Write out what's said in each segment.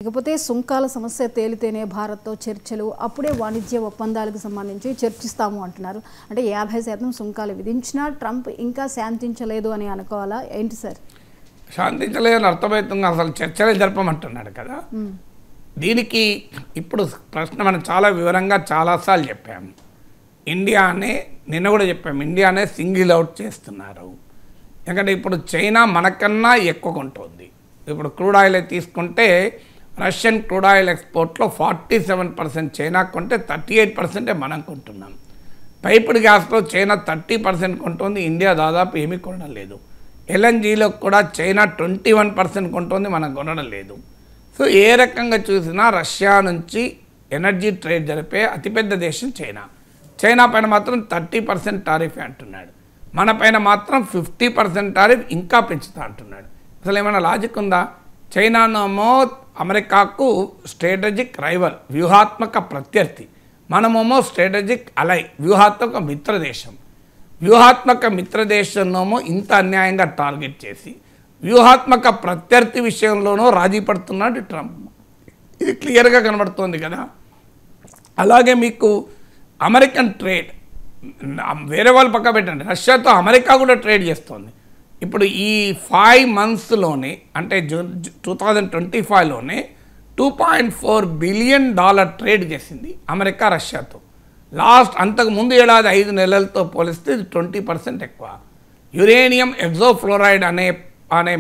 ఇకపోతే సుంకాల సమస్య తేలితేనే భారత్తో చర్చలు అప్పుడే వాణిజ్య ఒప్పందాలకు సంబంధించి చర్చిస్తాము అంటున్నారు. అంటే 50% సుంకాలు విధించినా ట్రంప్ ఇంకా శాంతించలేదు అని అనుకోవాలా ఏంటి సార్? శాంతించలేదని అర్థమవుతుంది. అసలు చర్చలే జరపమంటున్నాడు కదా. దీనికి ఇప్పుడు ప్రశ్న మనం చాలా వివరంగా చాలాసార్లు చెప్పాము. ఇండియానే నిన్న కూడా చెప్పాము, ఇండియానే సింగిల్ అవుట్ చేస్తున్నారు. ఎందుకంటే ఇప్పుడు చైనా మనకన్నా ఎక్కువ కొంటుంది. ఇప్పుడు క్రూడ్ ఆయిల్ తీసుకుంటే రష్యన్ క్రూడ్ ఆయిల్ ఎక్స్పోర్ట్లో 47% చైనా కొంటే 38% మనం కొంటున్నాం. పైపుడ్ గ్యాస్లో చైనా 30% కొంటుంది, ఇండియా దాదాపు ఏమీ కొనడం లేదు. ఎల్ఎన్జీలో కూడా చైనా 21% కొంటుంది, మనం కొనడం లేదు. సో ఏ రకంగా చూసినా రష్యా నుంచి ఎనర్జీ ట్రేడ్ జరిపే అతిపెద్ద దేశం చైనా. చైనా పైన మాత్రం 30% టారిఫ్ అంటున్నాడు, మన పైన మాత్రం 50% టారిఫ్ ఇంకా పెంచుతా అంటున్నాడు. అసలు ఏమైనా లాజిక్ ఉందా? చైనానేమో అమెరికాకు స్ట్రాటజిక్ రైవల్, వ్యూహాత్మక ప్రత్యర్థి. మనమేమో స్ట్రాటజిక్ అలై, వ్యూహాత్మక మిత్రదేశం. వ్యూహాత్మక మిత్రదేశంలోమో ఇంత అన్యాయంగా టార్గెట్ చేసి వ్యూహాత్మక ప్రత్యర్థి విషయంలోనూ రాజీ పడుతున్నాడు ట్రంప్. ఇది క్లియర్గా కనబడుతోంది కదా. అలాగే మీకు అమెరికన్ ట్రేడ్, వేరే వాళ్ళు పక్క పెట్టండి, రష్యాతో అమెరికా కూడా ట్రేడ్ చేస్తోంది. ఇప్పుడు ఈ 5 monthsలోనే అంటే జూన్ 2025లోనే $2.4 బిలియన్ ట్రేడ్ చేసింది అమెరికా రష్యాతో. అంతకు ముందు ఏడాది 5 నెలలతో పోలిస్తే ఇది 20% ఎక్కువ. యురేనియం ఎగ్జోఫ్లోరైడ్ అనే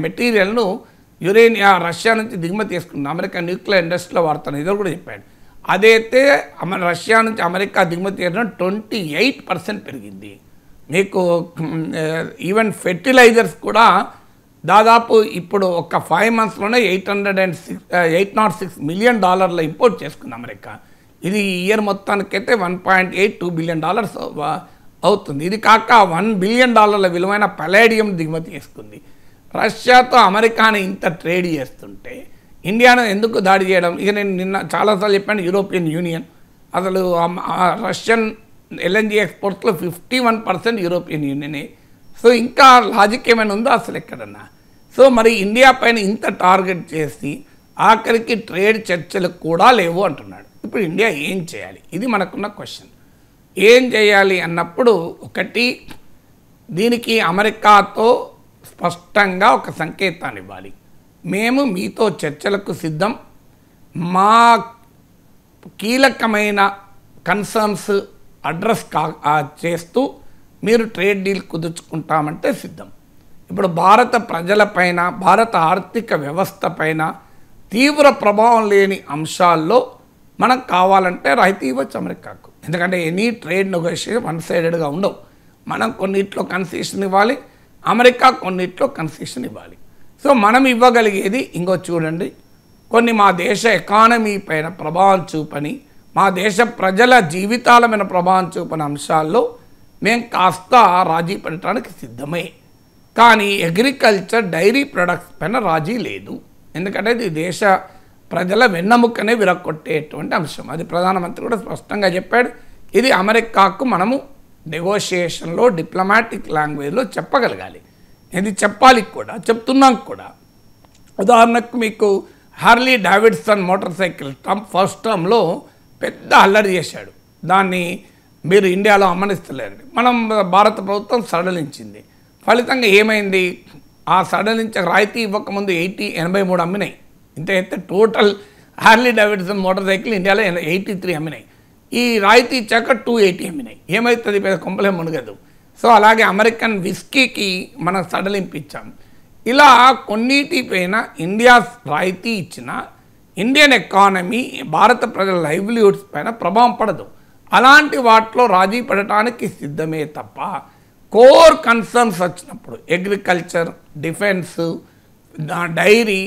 మెటీరియల్ను రష్యా నుంచి దిగుమతి చేసుకుంది. అమెరికా న్యూక్లియర్ ఇండస్ట్రీలో వాడుతున్న ఇదో కూడా చెప్పాడు. అదైతే రష్యా నుంచి అమెరికా దిగుమతి చేయడం 28% పెరిగింది. మీకు ఈవెన్ ఫెర్టిలైజర్స్ కూడా దాదాపు ఇప్పుడు ఒక 5 monthsలోనే $806 మిలియన్ ఇంపోర్ట్ చేసుకుంది అమెరికా. ఇది ఈ ఇయర్ మొత్తానికైతే $1.82 బిలియన్ అవుతుంది. ఇది కాక $1 బిలియన్ విలువైన పలేడియం దిగుమతి చేసుకుంది. రష్యాతో అమెరికాని ఇంత ట్రేడ్ చేస్తుంటే ఇండియాను ఎందుకు దాడి చేయడం? ఇక నేను నిన్న చాలాసార్లు చెప్పాను, యూరోపియన్ యూనియన్ అసలు రష్యన్ ఎల్ఎన్జీ ఎక్స్పోర్ట్స్లో 51% యూరోపియన్ యూనియనే. సో ఇంకా లాజిక్ ఏమైనా ఉందో అసలు ఎక్కడన్నా? సో మరి ఇండియా పైన ఇంత టార్గెట్ చేసి ఆఖరికి ట్రేడ్ చర్చలు కూడా లేవు అంటున్నాడు. ఇప్పుడు ఇండియా ఏం చేయాలి? ఇది మనకున్న క్వశ్చన్. ఏం చేయాలి అన్నప్పుడు ఒకటి, దీనికి అమెరికాతో స్పష్టంగా ఒక సంకేతాన్ని ఇవ్వాలి. మేము మీతో చర్చలకు సిద్ధం, మా కీలకమైన కన్సర్న్స్ అడ్రస్ చేస్తూ మీరు ట్రేడ్ డీల్ కుదుర్చుకుంటామంటే సిద్ధం. ఇప్పుడు భారత ప్రజలపైన, భారత ఆర్థిక వ్యవస్థ పైన తీవ్ర ప్రభావం లేని అంశాల్లో మనం కావాలంటే రాయితీ ఇవ్వచ్చు అమెరికాకు. ఎందుకంటే ఎనీ ట్రేడ్ నెగోషియేషన్ వన్ సైడెడ్గా ఉండవు. మనం కొన్నిట్లో కన్సెషన్ ఇవ్వాలి, అమెరికా కొన్నిట్లో కన్సెషన్ ఇవ్వాలి. సో మనం ఇవ్వగలిగేది ఇంకో చూడండి, కొన్ని మా దేశ ఎకానమీ పైన ప్రభావం చూపని, మా దేశ ప్రజల జీవితాల మీద ప్రభావం చూపని అంశాల్లో మేము కాస్త రాజీ పడటానికి సిద్ధమే. కానీ అగ్రికల్చర్, డైరీ ప్రొడక్ట్స్ పైన రాజీ లేదు. ఎందుకంటే ఇది దేశ ప్రజల వెన్నెముకనే విరగొట్టేటువంటి అంశం. అది ప్రధానమంత్రి కూడా స్పష్టంగా చెప్పాడు. ఇది అమెరికాకు మనము నెగోషియేషన్లో డిప్లొమాటిక్ లాంగ్వేజ్లో చెప్పగలగాలి. ఇది చెప్పాలి కూడా, చెప్తున్నాం కూడా. ఉదాహరణకు మీకు Harley Davidson motor cycle Trump first టర్మ్లో పెద్ద అల్లరి చేశాడు. దాన్ని మీరు ఇండియాలో అమ్మనిస్తలేరండి. మనం భారత ప్రభుత్వం సడలించింది. ఫలితంగా ఏమైంది? ఆ సడలించ రాయితీ ఇవ్వకముందు 83 అమ్మినాయి. ఇంత అయితే total Harley Davidson motor cycle ఇండియాలో 83 అమ్మినాయి. ఈ రాయితీ ఇచ్చాక 280 అమ్మినాయి. ఏమవుతుంది? పెద్ద కొంపలే మునగదు. సో అలాగే అమెరికన్ విస్కీకి మనం సడలింపించాం. ఇలా కొన్నిటిపైన ఇండియా రాయితీ ఇచ్చిన ఇండియన్ ఎకానమీ, భారత ప్రజల లైవ్లీహుడ్స్ పైన ప్రభావం పడదు. అలాంటి వాటిలో రాజీ పడటానికి సిద్ధమే తప్ప కోర్ కన్సర్న్స్ వచ్చినప్పుడు అగ్రికల్చర్, డిఫెన్స్, డైరీ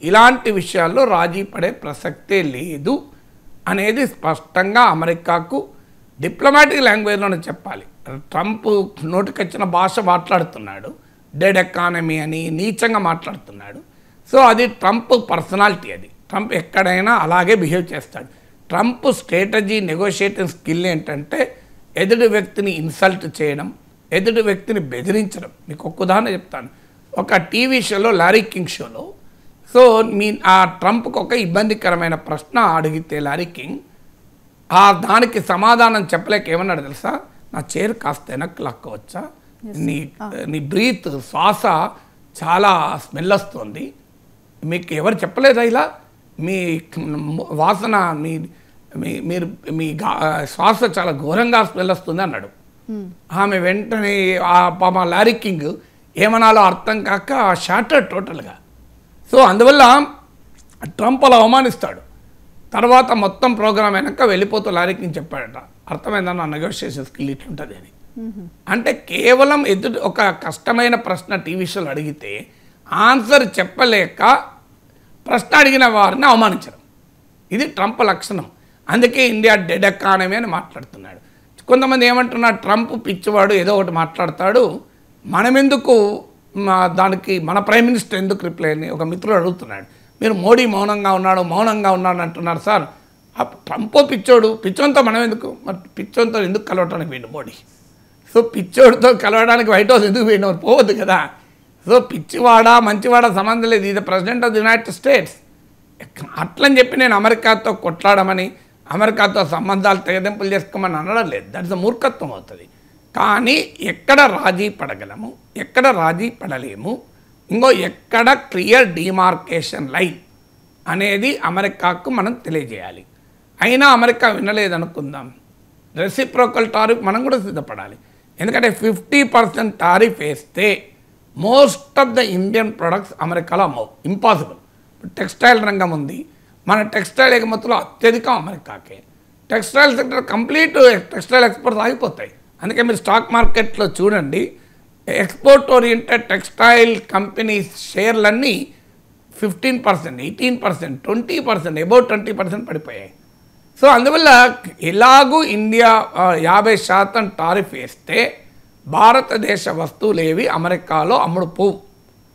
ఇలాంటి విషయాల్లో రాజీ పడే ప్రసక్తే లేదు అనేది స్పష్టంగా అమెరికాకు డిప్లొమాటిక్ లాంగ్వేజ్లోనే చెప్పాలి. ట్రంప్ నోటికొచ్చిన భాష మాట్లాడుతున్నాడు, డెడ్ ఎకానమీ అని నీచంగా మాట్లాడుతున్నాడు. సో అది ట్రంప్ పర్సనాలిటీ. అది ట్రంప్ ఎక్కడైనా అలాగే బిహేవ్ చేస్తాడు. ట్రంప్ స్ట్రాటజీ, నెగోషియేటింగ్ స్కిల్ ఏంటంటే ఎదుటి వ్యక్తిని ఇన్సల్ట్ చేయడం, ఎదుటి వ్యక్తిని బెదిరించడం. మీకు ఒక ఉదాహరణ చెప్తాను. ఒక టీవీ షోలో, లారీ కింగ్ షోలో సో ఆ ట్రంప్కి ఒక ఇబ్బందికరమైన ప్రశ్న అడిగితే లారీ కింగ్ దానికి సమాధానం చెప్పలేక ఏమన్నాడు తెలుసా, నా చైర్ కాస్త వెనక్కి లాక్కోవచ్చా, నీ బ్రీత్ శ్వాస చాలా స్మెల్ వస్తుంది, మీకు ఎవరు చెప్పలేదా ఇలా, మీ వాసన మీరు మీ శ్వాస చాలా ఘోరంగా స్మెల్ వస్తుంది అన్నాడు. ఆమె వెంటనే మా లారీ కింగ్ ఏమనాలో అర్థం కాక షాటర్ టోటల్గా. సో అందువల్ల ట్రంప్ అలా అవమానిస్తాడు. తర్వాత మొత్తం ప్రోగ్రామ్ అయినాక వెళ్ళిపోతూ లారీ కింగ్ చెప్పాడట, అర్థమైందన్న నెగోషియేషన్ స్కిల్ ఇట్లుంటుంది అని. అంటే కేవలం ఒక కష్టమైన ప్రశ్న టీవీ షోలు అడిగితే ఆన్సర్ చెప్పలేక ప్రశ్న అడిగిన వారిని అవమానించడం, ఇది ట్రంప్ లక్షణం. అందుకే ఇండియా డెడ్ ఎకానమీ అని మాట్లాడుతున్నాడు. కొంతమంది ఏమంటున్నారు, ట్రంప్ పిచ్చివాడు ఏదో ఒకటి మాట్లాడతాడు, మనమెందుకు దానికి మన ప్రైమ్ మినిస్టర్ ఎందుకు రిప్లై అని ఒక మిత్రుడు అడుగుతున్నాడు. మీరు మోడీ మౌనంగా ఉన్నాడు అంటున్నారు సార్, ట్రంప్ పిచ్చోడితో మనం ఎందుకు, మరి పిచ్చోడితో ఎందుకు కలవటానికి పోయిండు మోడీ? సో పిచ్చోడితో కలవడానికి వైట్ హౌస్ ఎందుకు పోయిన పోవద్దు కదా. సో పిచ్చివాడా మంచివాడా సంబంధం లేదు, ఇది president of the United states. అట్లని చెప్పి నేను అమెరికాతో కొట్లాడమని, అమెరికాతో సంబంధాలు తెగదెంపులు చేసుకోమని అనడం లేదు, దట్స్ మూర్ఖత్వం అవుతుంది. కానీ ఎక్కడ రాజీ పడగలము, ఎక్కడ రాజీ పడలేము, ఎక్కడ క్లియర్ డిమార్కేషన్ లైన్ అనేది అమెరికాకు మనం తెలియజేయాలి. అయినా అమెరికా వినలేదనుకుందాం, రెసిప్రోకల్ టారిఫ్ మనం కూడా సిద్ధపడాలి. ఎందుకంటే 50% టారిఫ్ వేస్తే most of the Indian products అమెరికాలో అమ్మవు, ఇంపాసిబుల్. టెక్స్టైల్ రంగం ఉంది, మన టెక్స్టైల్ ఎగుమతులు అత్యధికం అమెరికాకే. Textile sector complete textile exports ఆగిపోతాయి. అందుకే మీరు స్టాక్ మార్కెట్లో చూడండి, ఎక్స్పోర్ట్ ఓరియంటెడ్ టెక్స్టైల్ కంపెనీస్ షేర్లన్నీ 15%, 18%, 20%, అబౌట్ 20% పడిపోయాయి. సో అందువల్ల ఎలాగూ ఇండియా 50% టారిఫ్ వేస్తే భారతదేశ వస్తువులు ఏవి అమెరికాలో అమ్ముడు పోవు.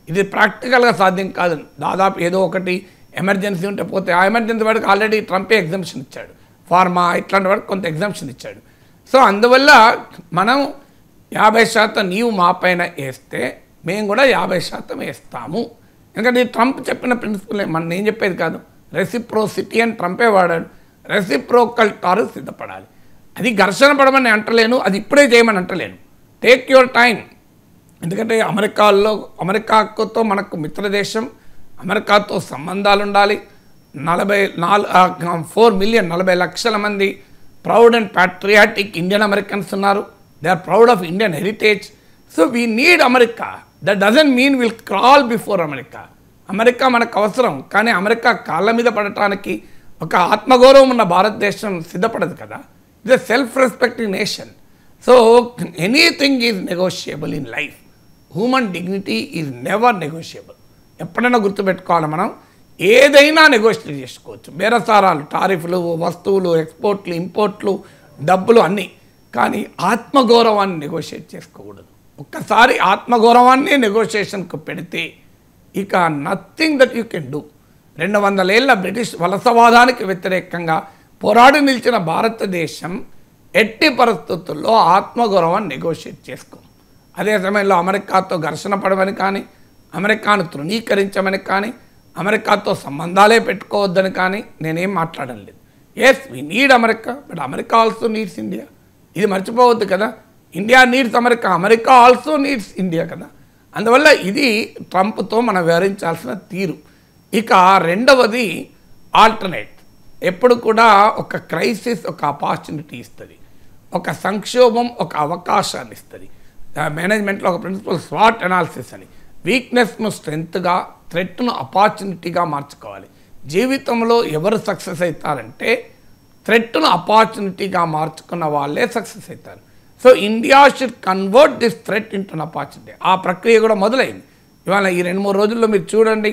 ఇది ప్రాక్టికల్గా సాధ్యం కాదు. దాదాపు ఏదో ఒకటి ఎమర్జెన్సీ ఉంటే పోతే, ఆ ఎమర్జెన్సీ వాడికి ఆల్రెడీ ట్రంపే ఎగ్జంప్షన్ ఇచ్చాడు, ఫార్మా ఇట్లాంటి వాడికి కొంత ఎగ్జంప్షన్ ఇచ్చాడు. సో అందువల్ల మనం 50% నీవు మా పైన వేస్తే మేము కూడా 50% వేస్తాము. ఎందుకంటే ట్రంప్ చెప్పిన ప్రిన్సిపల్ నేను చెప్పేది కాదు, రెసిప్రోసిటీ అని ట్రంపే వాడాడు. రెసిప్రోకల్ టారిఫ్ సిద్ధపడాలి. అది ఘర్షణ పడమని అంటలేను, అది ఇప్పుడే చేయమని అంటలేను, టేక్ యువర్ టైం. ఎందుకంటే అమెరికాతో మనకు మిత్రదేశం, అమెరికాతో సంబంధాలు ఉండాలి. 4 మిలియన్ 40 లక్షల మంది proud and patriotic Indian Americans ఉన్నారు. They are proud of Indian heritage. So we need America. That doesn't mean will crawl before America. America మనకు అవసరం, కానీ అమెరికా కాళ్ళ మీద పడటానికి ఒక ఆత్మగౌరవం ఉన్న భారతదేశం సిద్ధపడదు కదా. It's a self respecting nation. So anything is negotiable in life. Human dignity is never negotiable. ఎప్పుడైనా గుర్తుపెట్టుకోవాలి, మనం ఏదైనా నెగోషియేట్ చేసుకోవచ్చు. బేరసారాలు, టారిఫ్లు, వస్తువులు, ఎక్స్పోర్ట్లు, ఇంపోర్ట్లు, డబ్బులు అన్నీ. కానీ ఆత్మగౌరవాన్ని నెగోషియేట్ చేసుకోకూడదు. ఒక్కసారి ఆత్మగౌరవాన్ని నెగోషియేషన్కు పెడితే ఇక nothing that you can do. 200 ఏళ్ల బ్రిటిష్ వలసవాదానికి వ్యతిరేకంగా పోరాడి నిలిచిన భారతదేశం ఎట్టి పరిస్థితుల్లో ఆత్మగౌరవాన్ని నెగోషియేట్ చేసుకోం. అదే సమయంలో అమెరికాతో ఘర్షణ పడమని కానీ, అమెరికాను తృణీకరించమని కానీ, అమెరికాతో సంబంధాలే పెట్టుకోవద్దని కానీ నేనేం మాట్లాడడం లేదు. Yes, we need America, but America also needs India. ఇది మర్చిపోవద్దు కదా. India needs America, America also needs India కదా. అందువల్ల ఇది ట్రంప్తో మనం వ్యవహరించాల్సిన తీరు. ఇక రెండవది ఆల్టర్నేట్. ఎప్పుడు కూడా ఒక క్రైసిస్ ఒక ఆపర్చునిటీ ఇస్తుంది, ఒక సంక్షోభం ఒక అవకాశాన్ని ఇస్తుంది. మేనేజ్మెంట్లో ఒక ప్రిన్సిపల్ స్వాట్ అనాలిసిస్ అని, వీక్నెస్ను స్ట్రెంగ్త్గా, థ్రెట్ను ఆపర్చునిటీగా మార్చుకోవాలి. జీవితంలో ఎవరు సక్సెస్ అవుతారంటే థ్రెట్ను ఆపర్చునిటీగా మార్చుకున్న వాళ్ళే సక్సెస్ అవుతారు. So India should convert this threat into opportunity. ఆ ప్రక్రియ కూడా మొదలైంది. ఇవాళ ఈ 2-3 రోజుల్లో మీరు చూడండి,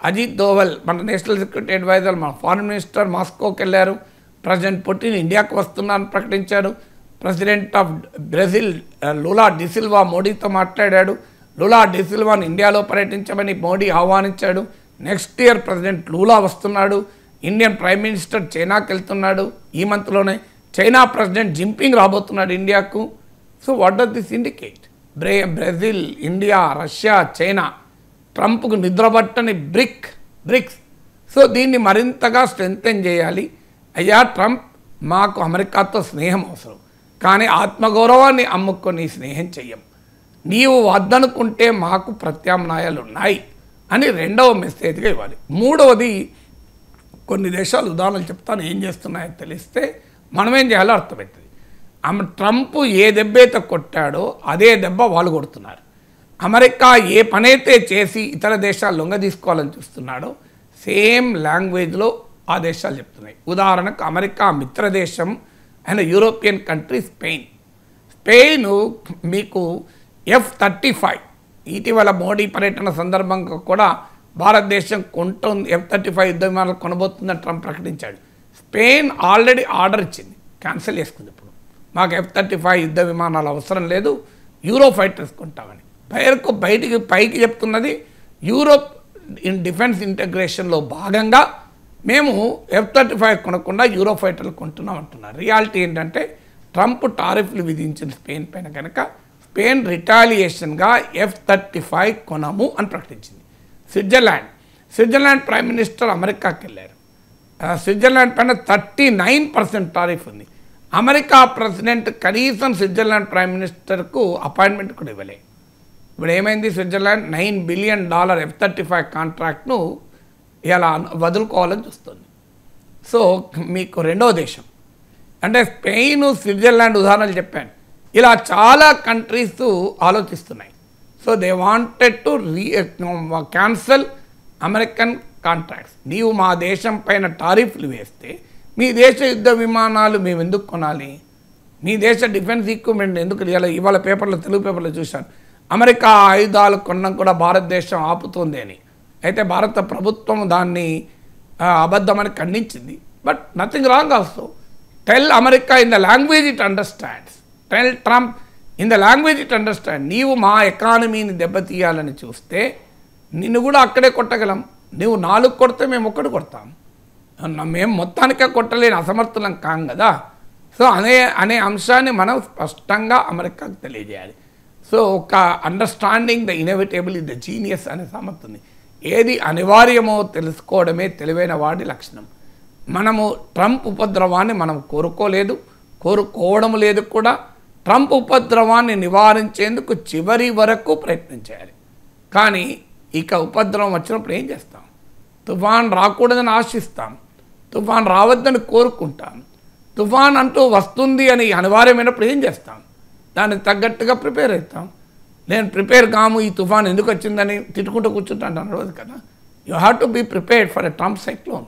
అజిత్ దోవల్ మన నేషనల్ సెక్యూరిటీ అడ్వైజర్, మన ఫారిన్ మినిస్టర్ మాస్కోకి వెళ్ళారు. ప్రెసిడెంట్ పుటిన్ ఇండియాకు వస్తున్నారని ప్రకటించారు. President of Brazil Lula da Silva మోడీతో మాట్లాడాడు. లూలా డిసిల్వాను ఇండియాలో పర్యటించమని మోడీ ఆహ్వానించాడు. నెక్స్ట్ ఇయర్ ప్రెసిడెంట్ లూలా వస్తున్నాడు. ఇండియన్ ప్రైమ్ మినిస్టర్ చైనాకి వెళ్తున్నాడు. ఈ మంత్లోనే చైనా ప్రెసిడెంట్ జింపింగ్ రాబోతున్నాడు ఇండియాకు. So what does this indicate? Brazil, India, Russia, China ట్రంప్కు నిద్రపట్టని బ్రిక్స్. సో దీన్ని మరింతగా స్ట్రెంగ్తెన్ చేయాలి. అయ్యా ట్రంప్, మాకు అమెరికాతో స్నేహం అవసరం, కానీ ఆత్మగౌరవాన్ని అమ్ముకొని స్నేహం చెయ్యం. నీవు వద్దనుకుంటే మాకు ప్రత్యామ్నాయాలు ఉన్నాయి అని రెండవ మెసేజ్గా ఇవ్వాలి. మూడవది, కొన్ని దేశాలు ఉదాహరణలు చెప్తాను ఏం చేస్తున్నాయో తెలిస్తే మనమేం చేయాలో అర్థమవుతుంది. ట్రంప్ ఏ దెబ్బ అయితే కొట్టాడో అదే దెబ్బ వాళ్ళు కొడుతున్నారు. అమెరికా ఏ పనైతే చేసి ఇతర దేశాలు లొంగ తీసుకోవాలని చూస్తున్నాడో సేమ్ లాంగ్వేజ్లో ఆ దేశాలు చెప్తున్నాయి. ఉదాహరణకు అమెరికా మిత్రదేశం అయిన యూరోపియన్ కంట్రీ స్పెయిన్ మీకు F-35 ఇటీవల మోడీ పర్యటన సందర్భంగా కూడా భారతదేశం F-35 యుద్ధ విమానాలు కొనబోతుందని ట్రంప్ ప్రకటించాడు. స్పెయిన్ ఆల్రెడీ ఆర్డర్ ఇచ్చింది, క్యాన్సిల్ చేసుకుంది. ఇప్పుడు మాకు F-35 యుద్ధ విమానాలు అవసరం లేదు, యూరో ఫైటర్స్ కొంటామని పైకి చెప్తున్నది. యూరోప్ డిఫెన్స్ ఇంటగ్రేషన్లో భాగంగా మేము F-35 కొనకుండా యూరో ఫైటర్లు కొంటున్నాం అంటున్నారు. రియాలిటీ ఏంటంటే ట్రంప్ టారిఫ్లు విధించిన స్పెయిన్ పైన కనుక స్పెయిన్ రిటాలియేషన్గా F-35 కొనము అని ప్రకటించింది. స్విట్జర్లాండ్ ప్రైమ్ మినిస్టర్ అమెరికాకి వెళ్ళారు. స్విట్జర్లాండ్ పైన 39% టారిఫ్ ఉంది. అమెరికా ప్రెసిడెంట్ కనీసం స్విట్జర్లాండ్ ప్రైమ్ మినిస్టర్కు అపాయింట్మెంట్ కూడా ఇవ్వలేదు. ఇప్పుడు ఏమైంది, స్విట్జర్లాండ్ $9 బిలియన్ F-35 కాంట్రాక్ట్ను ఇలా వదులుకోవాలని చూస్తుంది. సో మీకు రెండో దేశం అంటే స్పెయిన్, స్విట్జర్లాండ్ ఉదాహరణలు చెప్పాను. ఇలా చాలా కంట్రీస్ ఆలోచిస్తున్నాయి. So they wanted to cancel American contracts. నీవు మా దేశం పైన టారిఫ్లు వేస్తే మీ దేశ యుద్ధ విమానాలు మేము ఎందుకు కొనాలి? మీ దేశ డిఫెన్స్ ఎక్విప్మెంట్ ఎందుకు ఇవాళ పేపర్లో, తెలుగు పేపర్లో చూశాను, అమెరికా ఆయుధాలు కొనడం కూడా భారతదేశం ఆపుతుంది అని. అయితే భారత ప్రభుత్వం దాన్ని అబద్ధమని ఖండించింది. But nothing wrong also. Tell America in the language it understands. Tell Trump in the language it understand. నీవు మా ఎకానమీని దెబ్బతీయాలని చూస్తే నిన్ను కూడా అక్కడే కొట్టగలం. నువ్వు 4 కొడితే మేము 1 కొడతాం. మేము మొత్తానికే కొట్టలేని అసమర్థులం కాం కదా. సో అనే అంశాన్ని మనం స్పష్టంగా అమెరికాకు తెలియజేయాలి. సో ఒక understanding the innovatable is the genius అనే సామెత ఉంది. ఏది అనివార్యమో తెలుసుకోవడమే తెలివైన వాడి లక్షణం. మనము ట్రంప్ ఉపద్రవాన్ని మనం కోరుకోవడం లేదు కూడా. ట్రంప్ ఉపద్రవాన్ని నివారించేందుకు చివరి వరకు ప్రయత్నం చేయాలి. కానీ ఇక ఉపద్రవం వచ్చినప్పుడు ఏం చేస్తాం? తుఫాన్ రాకూడదని ఆశిస్తాం, తుఫాన్ రావద్దని కోరుకుంటాం. తుఫాన్ అంటూ వస్తుంది అని అనివార్యమైనప్పుడు ఏం చేస్తాం? దానికి తగ్గట్టుగా ప్రిపేర్ అవుతాం. నేను ప్రిపేర్ కాము, ఈ తుఫాన్ ఎందుకు వచ్చిందని తిట్టుకుంటూ కూర్చుంటాను అనవద్దు కదా. You have to be prepared for a Trump cyclone.